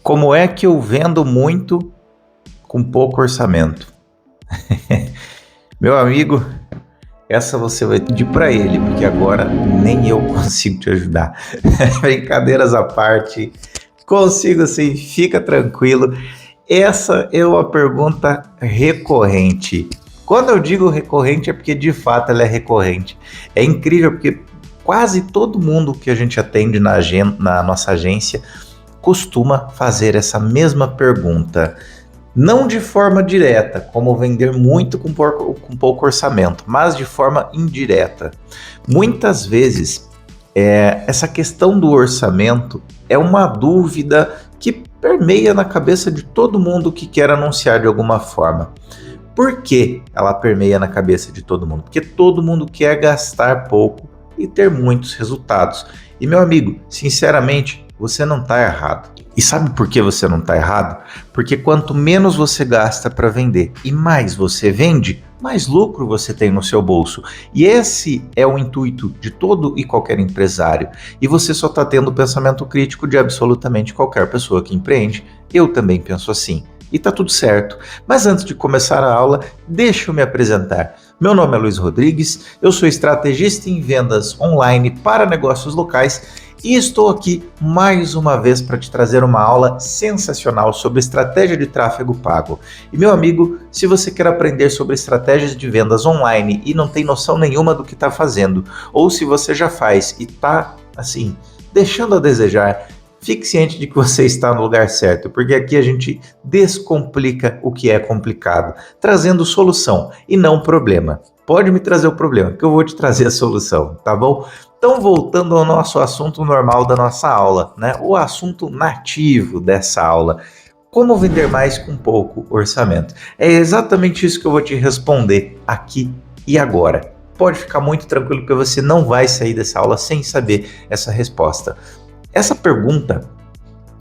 Como é que eu vendo muito com pouco orçamento? Meu amigo, essa você vai pedir para ele, porque agora nem eu consigo te ajudar. Brincadeiras à parte, consigo sim, fica tranquilo. Essa é uma pergunta recorrente. Quando eu digo recorrente é porque de fato ela é recorrente. É incrível porque quase todo mundo que a gente atende na nossa agência costuma fazer essa mesma pergunta. Não de forma direta, como vender muito com pouco orçamento, mas de forma indireta. Muitas vezes, essa questão do orçamento é uma dúvida que permeia na cabeça de todo mundo que quer anunciar de alguma forma. Por que ela permeia na cabeça de todo mundo? Porque todo mundo quer gastar pouco e ter muitos resultados. E meu amigo, sinceramente, você não está errado. E sabe por que você não está errado? Porque quanto menos você gasta para vender e mais você vende, mais lucro você tem no seu bolso. E esse é o intuito de todo e qualquer empresário. E você só está tendo o pensamento crítico de absolutamente qualquer pessoa que empreende. Eu também penso assim. E tá tudo certo. Mas antes de começar a aula, deixa eu me apresentar. Meu nome é Luiz Rodrigues, eu sou estrategista em vendas online para negócios locais e estou aqui mais uma vez para te trazer uma aula sensacional sobre estratégia de tráfego pago. E meu amigo, se você quer aprender sobre estratégias de vendas online e não tem noção nenhuma do que está fazendo, ou se você já faz e está, assim, deixando a desejar, fique ciente de que você está no lugar certo, porque aqui a gente descomplica o que é complicado, trazendo solução e não problema. Pode me trazer o problema, que eu vou te trazer a solução, tá bom? Então, voltando ao nosso assunto normal da nossa aula, né? O assunto nativo dessa aula. Como vender mais com pouco orçamento? É exatamente isso que eu vou te responder aqui e agora. Pode ficar muito tranquilo que você não vai sair dessa aula sem saber essa resposta. Essa pergunta,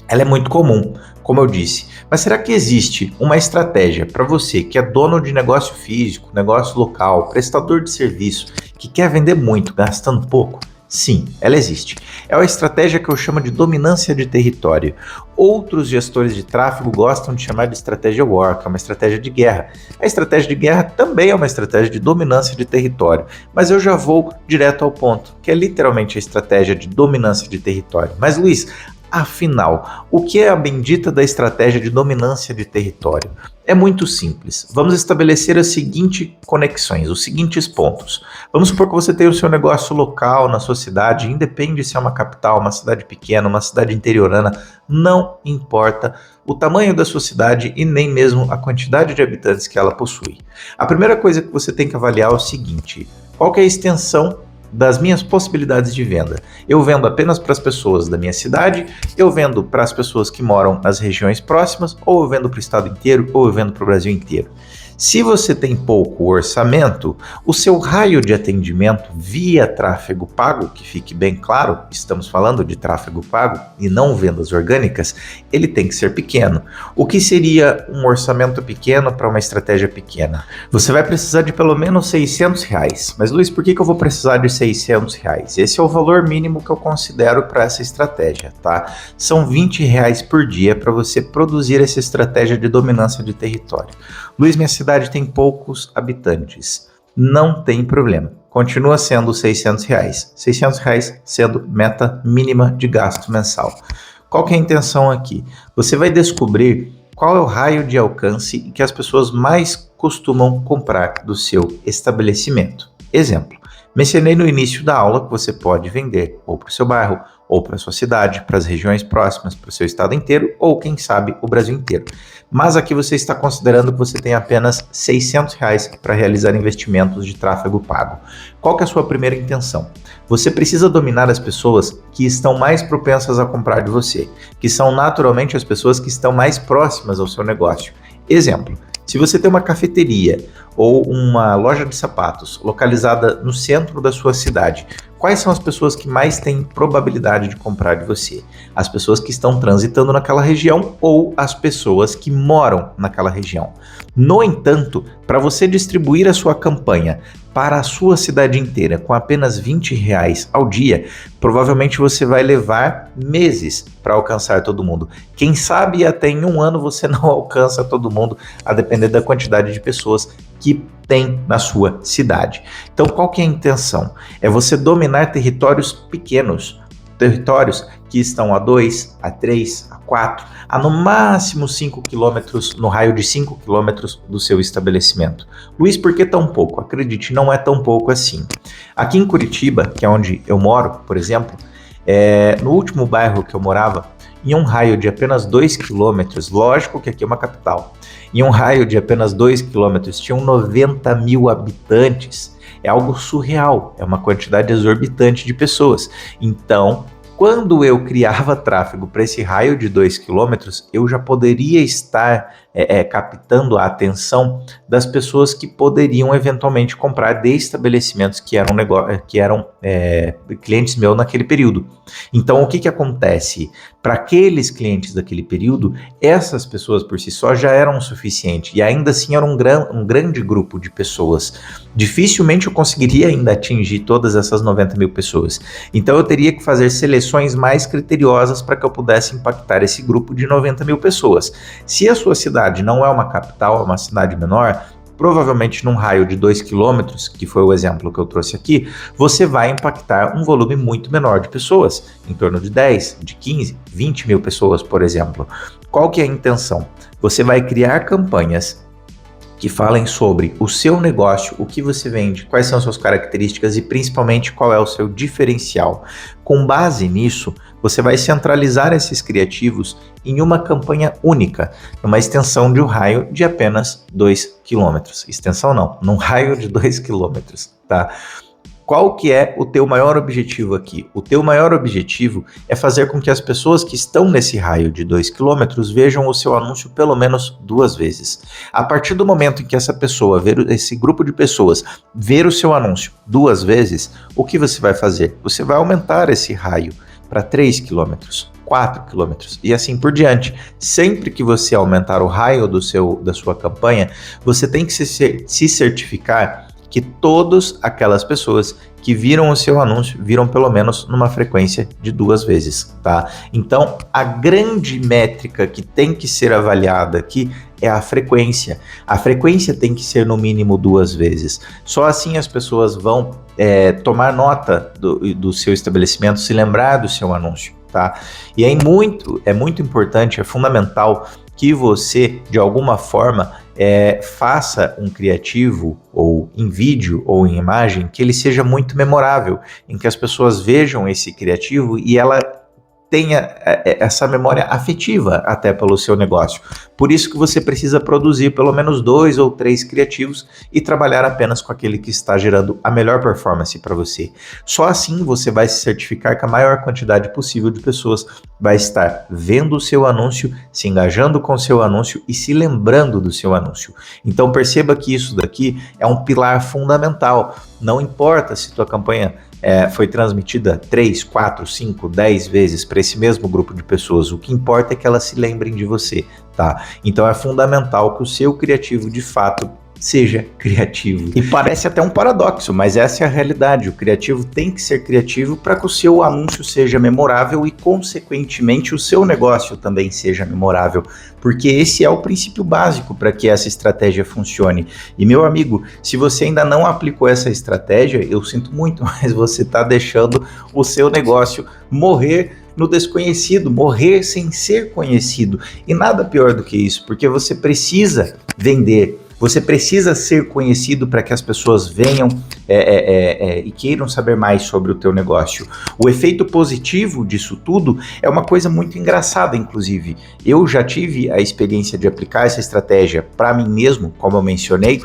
ela é muito comum, como eu disse, mas será que existe uma estratégia para você que é dono de negócio físico, negócio local, prestador de serviço, que quer vender muito, gastando pouco? Sim, ela existe. É uma estratégia que eu chamo de dominância de território. Outros gestores de tráfego gostam de chamar de estratégia war, que é uma estratégia de guerra. A estratégia de guerra também é uma estratégia de dominância de território, mas eu já vou direto ao ponto, que é literalmente a estratégia de dominância de território. Mas Luiz, afinal, o que é a bendita da estratégia de dominância de território? É muito simples. Vamos estabelecer as seguintes conexões, os seguintes pontos. Vamos supor que você tem o seu negócio local na sua cidade, independe se é uma capital, uma cidade pequena, uma cidade interiorana, não importa o tamanho da sua cidade e nem mesmo a quantidade de habitantes que ela possui. A primeira coisa que você tem que avaliar é o seguinte: qual que é a extensão das minhas possibilidades de venda? Eu vendo apenas para as pessoas da minha cidade, eu vendo para as pessoas que moram nas regiões próximas, ou eu vendo para o estado inteiro, ou eu vendo para o Brasil inteiro. Se você tem pouco orçamento, o seu raio de atendimento via tráfego pago, que fique bem claro, estamos falando de tráfego pago e não vendas orgânicas, ele tem que ser pequeno. O que seria um orçamento pequeno para uma estratégia pequena? Você vai precisar de pelo menos R$600. Mas Luiz, por que eu vou precisar de R$600? Esse é o valor mínimo que eu considero para essa estratégia, tá? São R$20 por dia para você produzir essa estratégia de dominância de território. Luiz, minha cidade tem poucos habitantes. Não tem problema. Continua sendo R$600. R$600 sendo meta mínima de gasto mensal. Qual que é a intenção aqui? Você vai descobrir qual é o raio de alcance que as pessoas mais costumam comprar do seu estabelecimento. Exemplo, mencionei no início da aula que você pode vender ou para o seu bairro, ou para a sua cidade, para as regiões próximas, para o seu estado inteiro, ou quem sabe o Brasil inteiro. Mas aqui você está considerando que você tem apenas R$600 para realizar investimentos de tráfego pago. Qual que é a sua primeira intenção? Você precisa dominar as pessoas que estão mais propensas a comprar de você, que são naturalmente as pessoas que estão mais próximas ao seu negócio. Exemplo, se você tem uma cafeteria ou uma loja de sapatos localizada no centro da sua cidade, quais são as pessoas que mais têm probabilidade de comprar de você? As pessoas que estão transitando naquela região ou as pessoas que moram naquela região. No entanto, para você distribuir a sua campanha para a sua cidade inteira com apenas R$ 20 ao dia, provavelmente você vai levar meses para alcançar todo mundo. Quem sabe até em um ano você não alcança todo mundo, a depender da quantidade de pessoas que tem na sua cidade. Então, qual que é a intenção? É você dominar territórios pequenos, territórios que estão a 2, a 3, a 4, a no máximo 5 quilômetros, no raio de 5 quilômetros do seu estabelecimento. Luiz, por que tão pouco? Acredite, não é tão pouco assim. Aqui em Curitiba, que é onde eu moro, por exemplo, no último bairro que eu morava, em um raio de apenas 2 quilômetros, lógico que aqui é uma capital, em um raio de apenas 2 quilômetros tinham 90 mil habitantes. É algo surreal, é uma quantidade exorbitante de pessoas. Então, quando eu criava tráfego para esse raio de 2 quilômetros, eu já poderia estar captando a atenção das pessoas que poderiam eventualmente comprar de estabelecimentos que eram clientes meus naquele período. Então, o que acontece? Para aqueles clientes daquele período, essas pessoas por si só já eram o suficiente, e ainda assim era um grande grupo de pessoas. Dificilmente eu conseguiria ainda atingir todas essas 90 mil pessoas. Então eu teria que fazer seleções mais criteriosas para que eu pudesse impactar esse grupo de 90 mil pessoas. Se a sua cidade não é uma capital, é uma cidade menor, provavelmente num raio de 2 quilômetros, que foi o exemplo que eu trouxe aqui, você vai impactar um volume muito menor de pessoas, em torno de 10, de 15, 20 mil pessoas, por exemplo. Qual que é a intenção? Você vai criar campanhas que falem sobre o seu negócio, o que você vende, quais são as suas características e principalmente qual é o seu diferencial. Com base nisso, você vai centralizar esses criativos em uma campanha única, numa extensão de um raio de apenas 2 quilômetros. Extensão não, num raio de 2 quilômetros, tá? Qual que é o teu maior objetivo aqui? O teu maior objetivo é fazer com que as pessoas que estão nesse raio de 2 quilômetros vejam o seu anúncio pelo menos 2 vezes. A partir do momento em que essa pessoa, esse grupo de pessoas, ver o seu anúncio 2 vezes, o que você vai fazer? Você vai aumentar esse raio para 3 quilômetros, 4 quilômetros e assim por diante. Sempre que você aumentar o raio da sua campanha, você tem que se certificar que todas aquelas pessoas que viram o seu anúncio viram pelo menos numa frequência de 2 vezes, tá? Então, a grande métrica que tem que ser avaliada aqui é a frequência. A frequência tem que ser no mínimo 2 vezes. Só assim as pessoas vão tomar nota do seu estabelecimento, se lembrar do seu anúncio, tá? E é muito importante, é fundamental que você, de alguma forma, faça um criativo, ou em vídeo, ou em imagem, que ele seja muito memorável, em que as pessoas vejam esse criativo e ela tenha essa memória afetiva até pelo seu negócio. Por isso que você precisa produzir pelo menos 2 ou 3 criativos e trabalhar apenas com aquele que está gerando a melhor performance para você. Só assim você vai se certificar que a maior quantidade possível de pessoas vai estar vendo o seu anúncio, se engajando com o seu anúncio e se lembrando do seu anúncio. Então perceba que isso daqui é um pilar fundamental. Não importa se tua campanha foi transmitida 3, 4, 5, 10 vezes para esse mesmo grupo de pessoas. O que importa é que elas se lembrem de você, tá? Então é fundamental que o seu criativo de fato seja criativo. E parece até um paradoxo, mas essa é a realidade. O criativo tem que ser criativo para que o seu anúncio seja memorável e, consequentemente, o seu negócio também seja memorável, porque esse é o princípio básico para que essa estratégia funcione. E, meu amigo, se você ainda não aplicou essa estratégia, eu sinto muito, mas você está deixando o seu negócio morrer no desconhecido, morrer sem ser conhecido. E nada pior do que isso, porque você precisa vender. Você precisa ser conhecido para que as pessoas venham e queiram saber mais sobre o teu negócio. O efeito positivo disso tudo é uma coisa muito engraçada, inclusive. Eu já tive a experiência de aplicar essa estratégia para mim mesmo, como eu mencionei,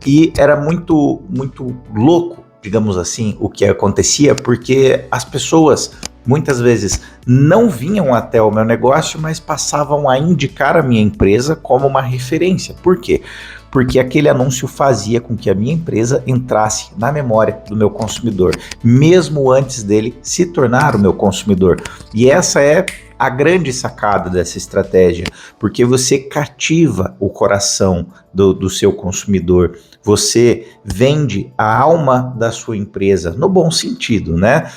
e era muito, muito louco, digamos assim, o que acontecia, porque as pessoas muitas vezes não vinham até o meu negócio, mas passavam a indicar a minha empresa como uma referência. Por quê? Porque aquele anúncio fazia com que a minha empresa entrasse na memória do meu consumidor, mesmo antes dele se tornar o meu consumidor. E essa é a grande sacada dessa estratégia, porque você cativa o coração do seu consumidor, você vende a alma da sua empresa, no bom sentido, né?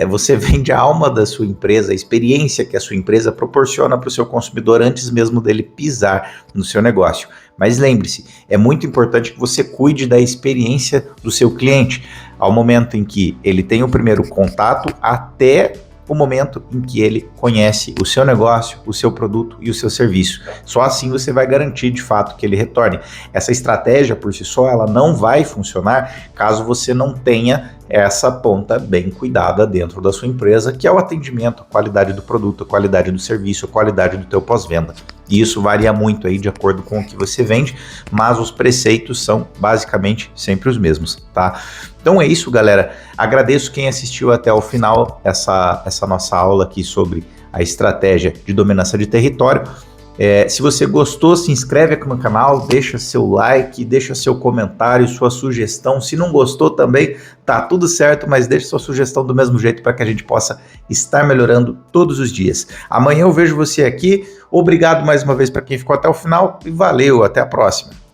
Você vende a alma da sua empresa, a experiência que a sua empresa proporciona para o seu consumidor antes mesmo dele pisar no seu negócio. Mas lembre-se, é muito importante que você cuide da experiência do seu cliente, ao momento em que ele tem o primeiro contato até o momento em que ele conhece o seu negócio, o seu produto e o seu serviço. Só assim você vai garantir de fato que ele retorne. Essa estratégia por si só, ela não vai funcionar caso você não tenha essa ponta bem cuidada dentro da sua empresa, que é o atendimento, a qualidade do produto, a qualidade do serviço, a qualidade do teu pós-venda. E isso varia muito aí de acordo com o que você vende, mas os preceitos são basicamente sempre os mesmos, tá? Então é isso, galera. Agradeço quem assistiu até o final essa nossa aula aqui sobre a estratégia de dominância de território. Se você gostou, se inscreve aqui no canal, deixa seu like, deixa seu comentário, sua sugestão. Se não gostou também, tá tudo certo, mas deixa sua sugestão do mesmo jeito para que a gente possa estar melhorando todos os dias. Amanhã eu vejo você aqui. Obrigado mais uma vez para quem ficou até o final e valeu, até a próxima.